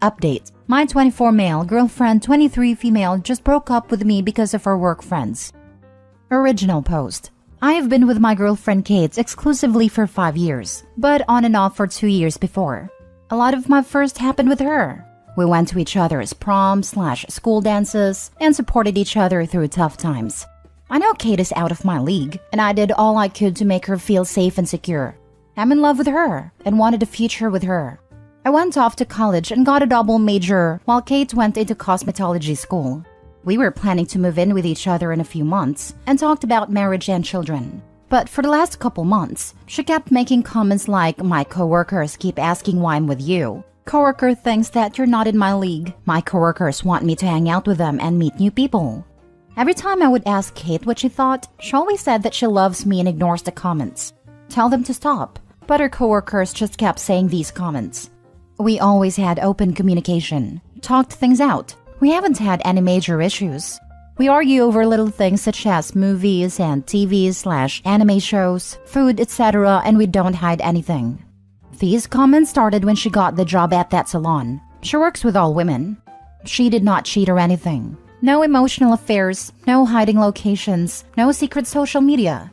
Update. My 24 male girlfriend, 23 female just broke up with me because of our work friends. Original post. I have been with my girlfriend Kate exclusively for 5 years, but on and off for 2 years before. A lot of my first happened with her. We went to each other's prom/school dances and supported each other through tough times. I know Kate is out of my league, and I did all I could to make her feel safe and secure. I'm in love with her and wanted a future with her. I went off to college and got a double major while Kate went into cosmetology school. We were planning to move in with each other in a few months and talked about marriage and children. But for the last couple months, she kept making comments like, "My coworkers keep asking why I'm with you. Coworker thinks that you're not in my league. My coworkers want me to hang out with them and meet new people." Every time I would ask Kate what she thought, she always said that she loves me and ignores the comments. Tell them to stop. But her coworkers just kept saying these comments. We always had open communication, talked things out. We haven't had any major issues. We argue over little things such as movies and TV/anime shows, food, etc., and we don't hide anything. These comments started when she got the job at that salon. She works with all women. She did not cheat or anything. No emotional affairs, no hiding locations, no secret social media.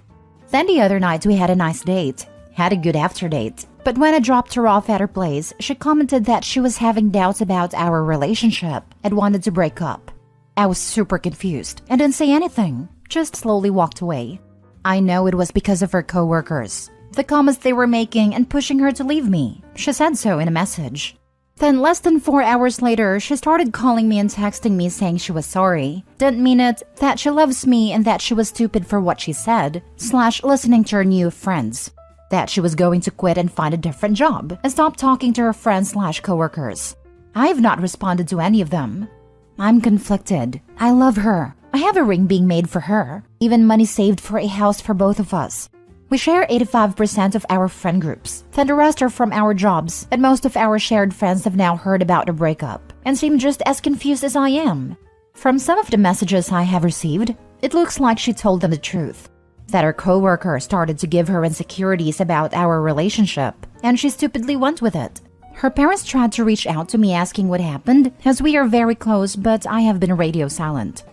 Then the other night we had a nice date, had a good after date. But when I dropped her off at her place, she commented that she was having doubts about our relationship and wanted to break up. I was super confused and didn't say anything, just slowly walked away. I know it was because of her coworkers, the comments they were making and pushing her to leave me. She said so in a message. Then less than 4 hours later, she started calling me and texting me saying she was sorry, didn't mean it, that she loves me and that she was stupid for what she said, /listening to her new friends. That she was going to quit and find a different job and stop talking to her friends/coworkers. I have not responded to any of them. I'm conflicted. I love her. I have a ring being made for her, even money saved for a house for both of us. We share 85% of our friend groups, then the rest are from our jobs, and most of our shared friends have now heard about the breakup and seem just as confused as I am. From some of the messages I have received, it looks like she told them the truth. That her coworker started to give her insecurities about our relationship, and she stupidly went with it. Her parents tried to reach out to me asking what happened, as we are very close, but I have been radio silent.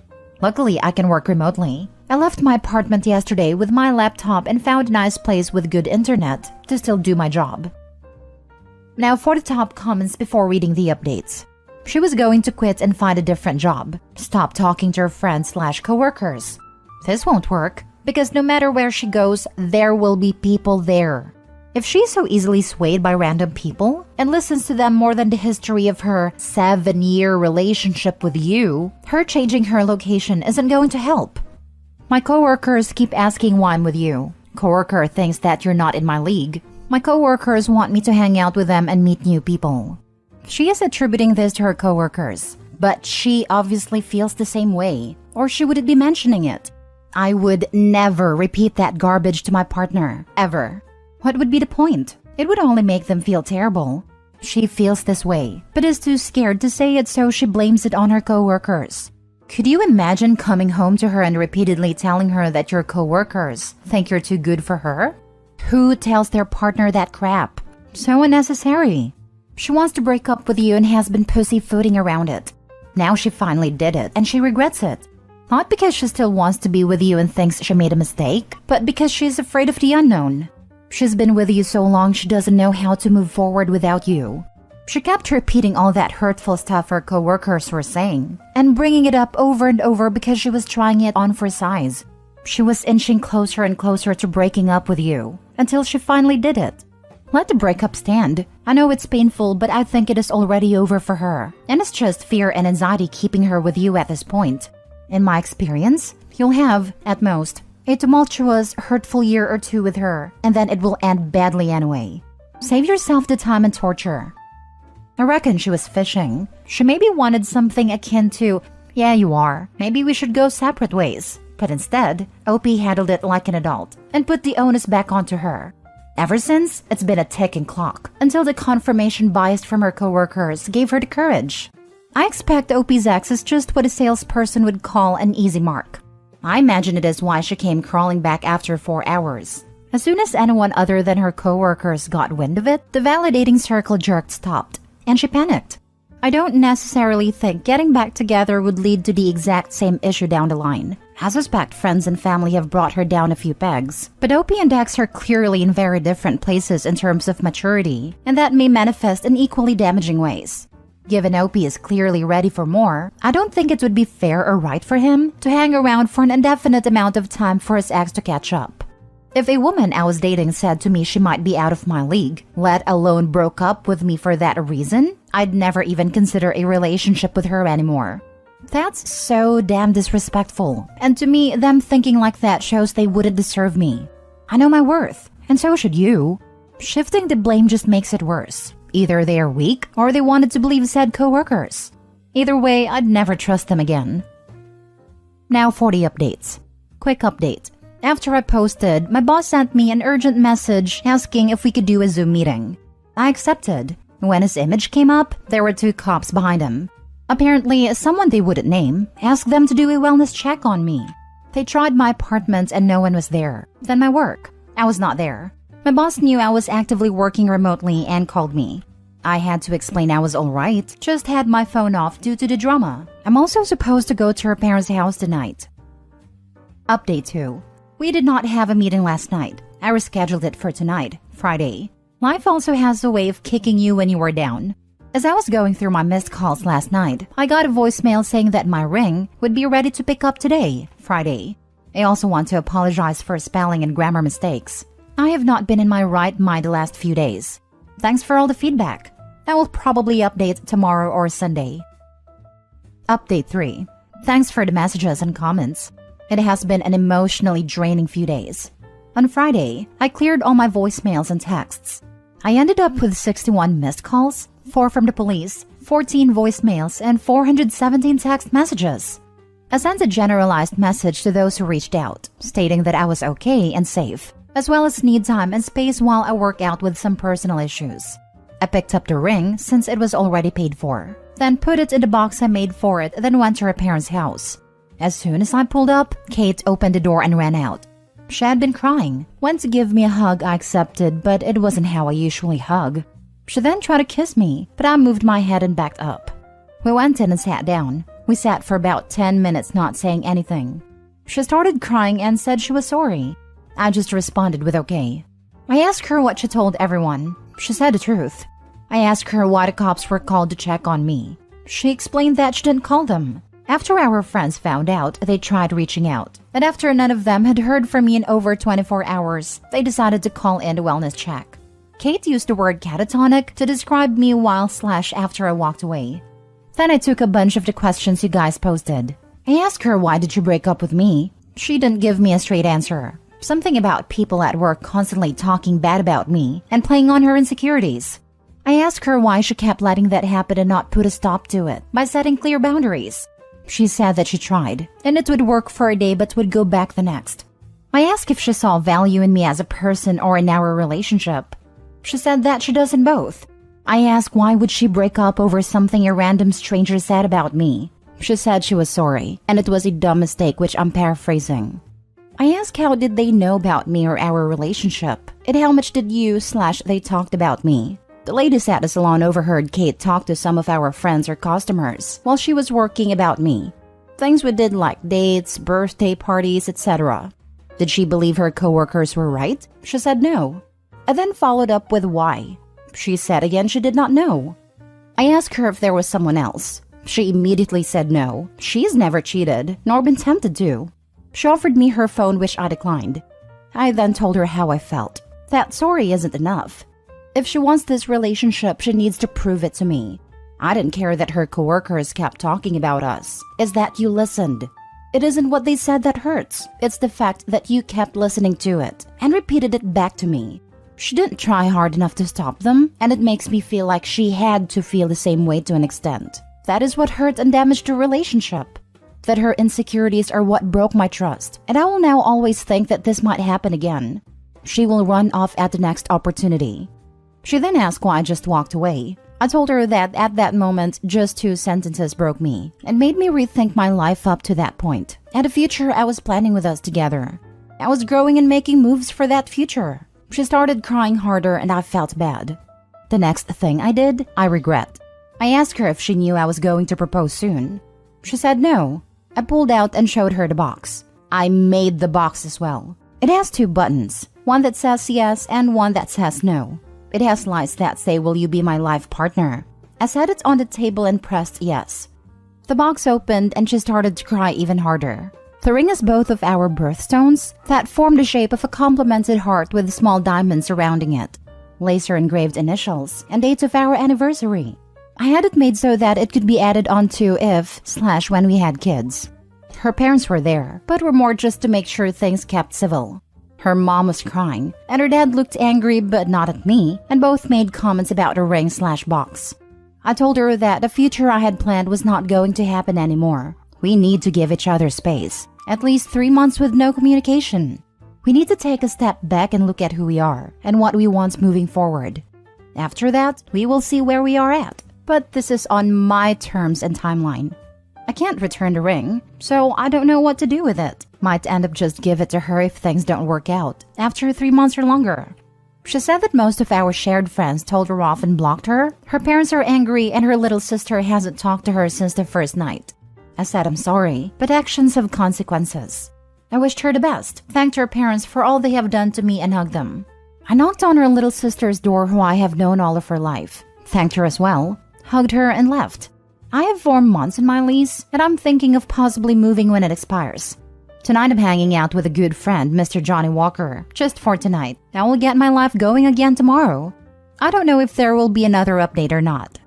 Luckily, I can work remotely. I left my apartment yesterday with my laptop and found a nice place with good internet to still do my job. Now for the top comments before reading the updates. She was going to quit and find a different job. Stop talking to her friends/coworkers. This won't work. Because no matter where she goes, there will be people there. If she's so easily swayed by random people and listens to them more than the history of her 7-year relationship with you, her changing her location isn't going to help. My coworkers keep asking why I'm with you. Coworker thinks that you're not in my league. My coworkers want me to hang out with them and meet new people. She is attributing this to her coworkers, but she obviously feels the same way, or she wouldn't be mentioning it. I would never repeat that garbage to my partner, ever. What would be the point? It would only make them feel terrible. She feels this way, but is too scared to say it, so she blames it on her coworkers. Could you imagine coming home to her and repeatedly telling her that your coworkers think you're too good for her? Who tells their partner that crap? So unnecessary. She wants to break up with you and has been pussyfooting around it. Now she finally did it, and she regrets it. Not because she still wants to be with you and thinks she made a mistake, but because she's afraid of the unknown. She's been with you so long she doesn't know how to move forward without you. She kept repeating all that hurtful stuff her coworkers were saying, and bringing it up over and over because she was trying it on for size. She was inching closer and closer to breaking up with you, until she finally did it. Let the breakup stand. I know it's painful, but I think it is already over for her, and it's just fear and anxiety keeping her with you at this point. In my experience, you'll have, at most, a tumultuous, hurtful year or 2 with her, and then it will end badly anyway. Save yourself the time and torture. I reckon she was fishing. She maybe wanted something akin to, "Yeah, you are. Maybe we should go separate ways." But instead, OP handled it like an adult and put the onus back onto her. Ever since, it's been a ticking clock, until the confirmation bias from her coworkers gave her the courage. I expect OP's ex is just what a salesperson would call an easy mark. I imagine it is why she came crawling back after 4 hours. As soon as anyone other than her coworkers got wind of it, the validating circle jerk stopped, and she panicked. I don't necessarily think getting back together would lead to the exact same issue down the line. I suspect friends and family have brought her down a few pegs, but Opie and Dex are clearly in very different places in terms of maturity, and that may manifest in equally damaging ways. Given Opie is clearly ready for more, I don't think it would be fair or right for him to hang around for an indefinite amount of time for his ex to catch up. If a woman I was dating said to me she might be out of my league, let alone broke up with me for that reason, I'd never even consider a relationship with her anymore. That's so damn disrespectful, and to me, them thinking like that shows they wouldn't deserve me. I know my worth, and so should you. Shifting the blame just makes it worse. Either they are weak, or they wanted to believe said coworkers. Either way, I'd never trust them again. Now for the updates. Quick update. After I posted, my boss sent me an urgent message asking if we could do a Zoom meeting. I accepted. When his image came up, there were 2 cops behind him. Apparently, someone they wouldn't name asked them to do a wellness check on me. They tried my apartment and no one was there. Then my work. I was not there. My boss knew I was actively working remotely and called me. I had to explain I was alright, just had my phone off due to the drama. I'm also supposed to go to her parents' house tonight. Update 2. We did not have a meeting last night. I rescheduled it for tonight, Friday. Life also has a way of kicking you when you are down. As I was going through my missed calls last night, I got a voicemail saying that my ring would be ready to pick up today, Friday. I also want to apologize for spelling and grammar mistakes. I have not been in my right mind the last few days. Thanks for all the feedback. I will probably update tomorrow or Sunday. Update 3. Thanks for the messages and comments. It has been an emotionally draining few days. On Friday, I cleared all my voicemails and texts. I ended up with 61 missed calls, 4 from the police, 14 voicemails, and 417 text messages. I sent a generalized message to those who reached out, stating that I was okay and safe, as well as need time and space while I work out with some personal issues. I picked up the ring since it was already paid for, then put it in the box I made for it, then went to her parents' house. As soon as I pulled up, Kate opened the door and ran out. She had been crying, went to give me a hug. I accepted, but it wasn't how I usually hug. She then tried to kiss me, but I moved my head and backed up. We went in and sat down. We sat for about 10 minutes not saying anything. She started crying and said she was sorry. I just responded with okay. I asked her what she told everyone. She said the truth. I asked her why the cops were called to check on me. She explained that she didn't call them. After our friends found out, they tried reaching out. And after none of them had heard from me in over 24 hours, they decided to call in a wellness check. Kate used the word catatonic to describe me while/after I walked away. Then I took a bunch of the questions you guys posted. I asked her why did you break up with me? She didn't give me a straight answer. Something about people at work constantly talking bad about me and playing on her insecurities. I asked her why she kept letting that happen and not put a stop to it by setting clear boundaries. She said that she tried, and it would work for a day but would go back the next. I asked if she saw value in me as a person or in our relationship. She said that she does in both. I asked why would she break up over something a random stranger said about me. She said she was sorry, and it was a dumb mistake, which I'm paraphrasing. I asked how did they know about me or our relationship, and how much did you/they talked about me. The ladies at the salon overheard Kate talk to some of our friends or customers while she was working about me. Things we did like dates, birthday parties, etc. Did she believe her coworkers were right? She said no. I then followed up with why. She said again she did not know. I asked her if there was someone else. She immediately said no. She's never cheated, nor been tempted to. She offered me her phone, which I declined. I then told her how I felt. That sorry isn't enough. If she wants this relationship, she needs to prove it to me. I didn't care that her coworkers kept talking about us. It's that you listened. It isn't what they said that hurts. It's the fact that you kept listening to it and repeated it back to me. She didn't try hard enough to stop them, and it makes me feel like she had to feel the same way to an extent. That is what hurt and damaged the relationship. That her insecurities are what broke my trust, and I will now always think that this might happen again. She will run off at the next opportunity. She then asked why I just walked away. I told her that at that moment, just 2 sentences broke me and made me rethink my life up to that point and the future I was planning with us together. I was growing and making moves for that future. She started crying harder and I felt bad. The next thing I did, I regret. I asked her if she knew I was going to propose soon. She said no. I pulled out and showed her the box. I made the box as well. It has 2 buttons, one that says yes and one that says no. It has lights that say, "Will you be my life partner?" I set it on the table and pressed yes. The box opened and she started to cry even harder. The ring is both of our birthstones that form the shape of a complemented heart with small diamonds surrounding it, laser-engraved initials, and dates of our anniversary. I had it made so that it could be added onto if/when we had kids. Her parents were there, but were more just to make sure things kept civil. Her mom was crying, and her dad looked angry but not at me, and both made comments about the ring/box. I told her that the future I had planned was not going to happen anymore. We need to give each other space. At least 3 months with no communication. We need to take a step back and look at who we are and what we want moving forward. After that, we will see where we are at. But this is on my terms and timeline. I can't return the ring, so I don't know what to do with it. Might end up just give it to her if things don't work out, after 3 months or longer. She said that most of our shared friends told her off and blocked her. Her parents are angry and her little sister hasn't talked to her since the first night. I said I'm sorry, but actions have consequences. I wished her the best, thanked her parents for all they have done to me and hugged them. I knocked on her little sister's door who I have known all of her life, thanked her as well, hugged her and left. I have 4 months in my lease, and I'm thinking of possibly moving when it expires. Tonight I'm hanging out with a good friend, Mr. Johnny Walker, just for tonight. I will get my life going again tomorrow. I don't know if there will be another update or not.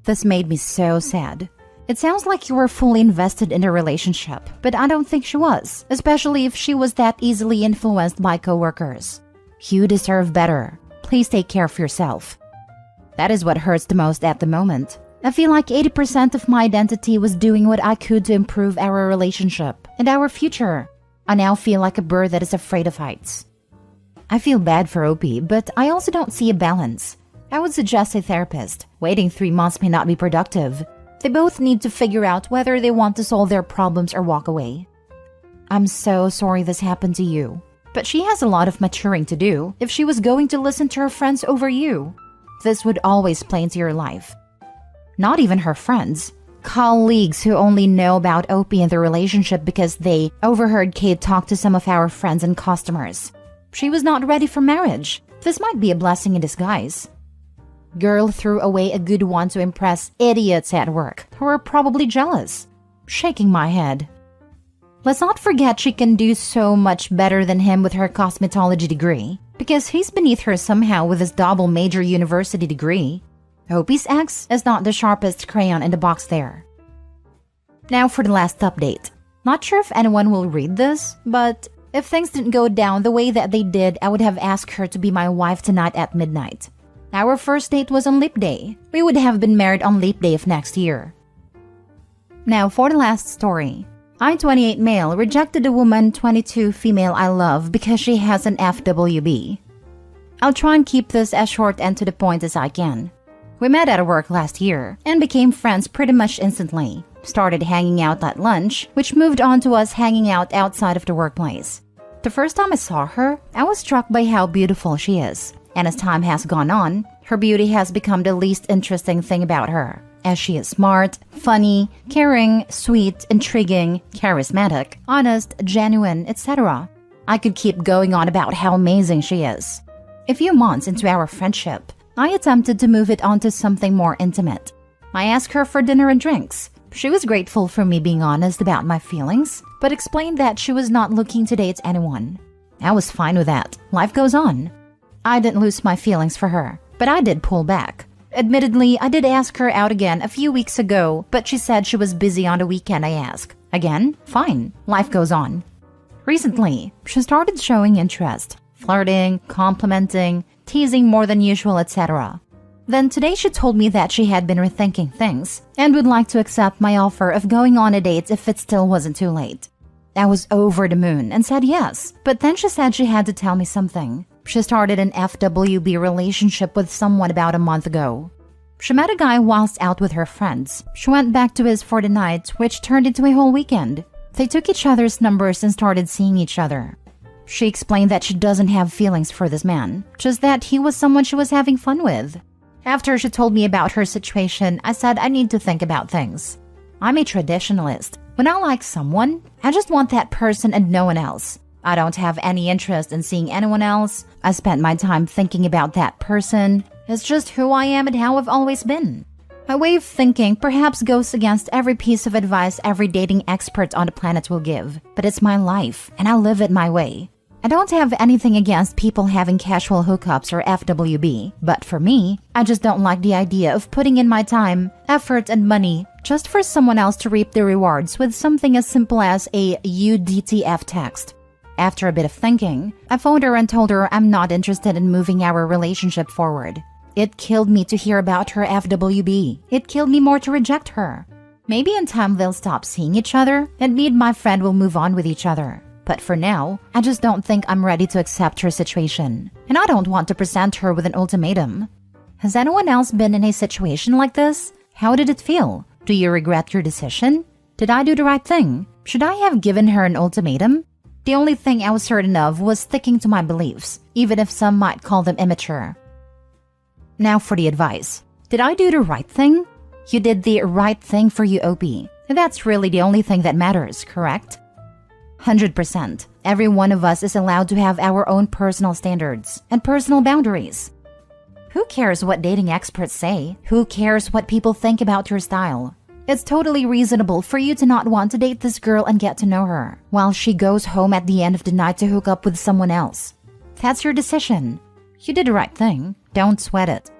This made me so sad. It sounds like you were fully invested in a relationship, but I don't think she was, especially if she was that easily influenced by coworkers. You deserve better. Please take care of yourself. That is what hurts the most at the moment. I feel like 80% of my identity was doing what I could to improve our relationship and our future. I now feel like a bird that is afraid of heights. I feel bad for Opie, but I also don't see a balance. I would suggest a therapist. Waiting 3 months may not be productive. They both need to figure out whether they want to solve their problems or walk away. I'm so sorry this happened to you, but she has a lot of maturing to do if she was going to listen to her friends over you. This would always play into your life. Not even her friends. Colleagues who only know about Opie and the relationship because they overheard Kate talk to some of our friends and customers. She was not ready for marriage. This might be a blessing in disguise. Girl threw away a good one to impress idiots at work who are probably jealous. Shaking my head. Let's not forget she can do so much better than him with her cosmetology degree, because he's beneath her somehow with his double major university degree. Opie's ex is not the sharpest crayon in the box there. Now for the last update. Not sure if anyone will read this, but if things didn't go down the way that they did, I would have asked her to be my wife tonight at midnight. Our first date was on Leap Day. We would have been married on Leap Day of next year. Now for the last story. I, 28 male, rejected a woman, 22 female I love because she has an FWB. I'll try and keep this as short and to the point as I can. We met at work last year and became friends pretty much instantly. Started hanging out at lunch, which moved on to us hanging out outside of the workplace. The first time I saw her, I was struck by how beautiful she is. And as time has gone on, her beauty has become the least interesting thing about her, as she is smart, funny, caring, sweet, intriguing, charismatic, honest, genuine, etc. I could keep going on about how amazing she is. A few months into our friendship, I attempted to move it onto something more intimate. I asked her for dinner and drinks. She was grateful for me being honest about my feelings, but explained that she was not looking to date anyone. I was fine with that. Life goes on. I didn't lose my feelings for her, but I did pull back. Admittedly, I did ask her out again a few weeks ago, but she said she was busy on the weekend I asked. Again, fine. Life goes on. Recently, she started showing interest, flirting, complimenting, teasing more than usual, etc. Then today she told me that she had been rethinking things and would like to accept my offer of going on a date if it still wasn't too late. I was over the moon and said yes, but then she said she had to tell me something. She started an FWB relationship with someone about a month ago. She met a guy whilst out with her friends. She went back to his for the night, which turned into a whole weekend. They took each other's numbers and started seeing each other. She explained that she doesn't have feelings for this man, just that he was someone she was having fun with. After she told me about her situation, I said I need to think about things. I'm a traditionalist. When I like someone, I just want that person and no one else. I don't have any interest in seeing anyone else. I spent my time thinking about that person. It's just who I am and how I've always been. My way of thinking perhaps goes against every piece of advice every dating expert on the planet will give, but it's my life, and I live it my way. I don't have anything against people having casual hookups or FWB, but for me, I just don't like the idea of putting in my time, effort, and money just for someone else to reap the rewards with something as simple as a UDTF text. After a bit of thinking, I phoned her and told her I'm not interested in moving our relationship forward. It killed me to hear about her FWB. It killed me more to reject her. Maybe in time they'll stop seeing each other, and me and my friend will move on with each other. But for now, I just don't think I'm ready to accept her situation. And I don't want to present her with an ultimatum. Has anyone else been in a situation like this? How did it feel? Do you regret your decision? Did I do the right thing? Should I have given her an ultimatum? The only thing I was certain of was sticking to my beliefs, even if some might call them immature. Now for the advice. Did I do the right thing? You did the right thing for you, OP. That's really the only thing that matters, correct? 100%. Every one of us is allowed to have our own personal standards and personal boundaries. Who cares what dating experts say? Who cares what people think about your style? It's totally reasonable for you to not want to date this girl and get to know her, while she goes home at the end of the night to hook up with someone else. That's your decision. You did the right thing. Don't sweat it.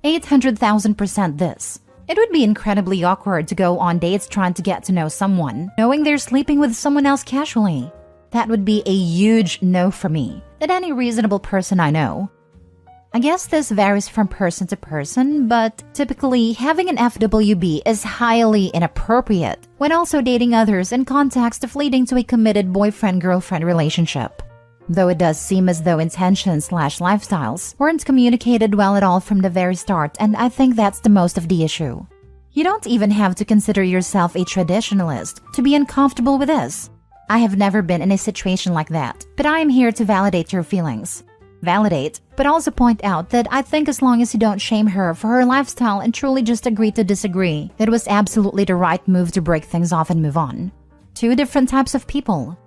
800,000% this. It would be incredibly awkward to go on dates trying to get to know someone, knowing they're sleeping with someone else casually. That would be a huge no for me, than any reasonable person I know. I guess this varies from person to person, but typically having an FWB is highly inappropriate when also dating others in context of leading to a committed boyfriend-girlfriend relationship. Though it does seem as though intentions/lifestyles weren't communicated well at all from the very start, and I think that's the most of the issue. You don't even have to consider yourself a traditionalist to be uncomfortable with this. I have never been in a situation like that, but I am here to validate your feelings. Validate, but also point out that I think as long as you don't shame her for her lifestyle and truly just agree to disagree, it was absolutely the right move to break things off and move on. Two different types of people.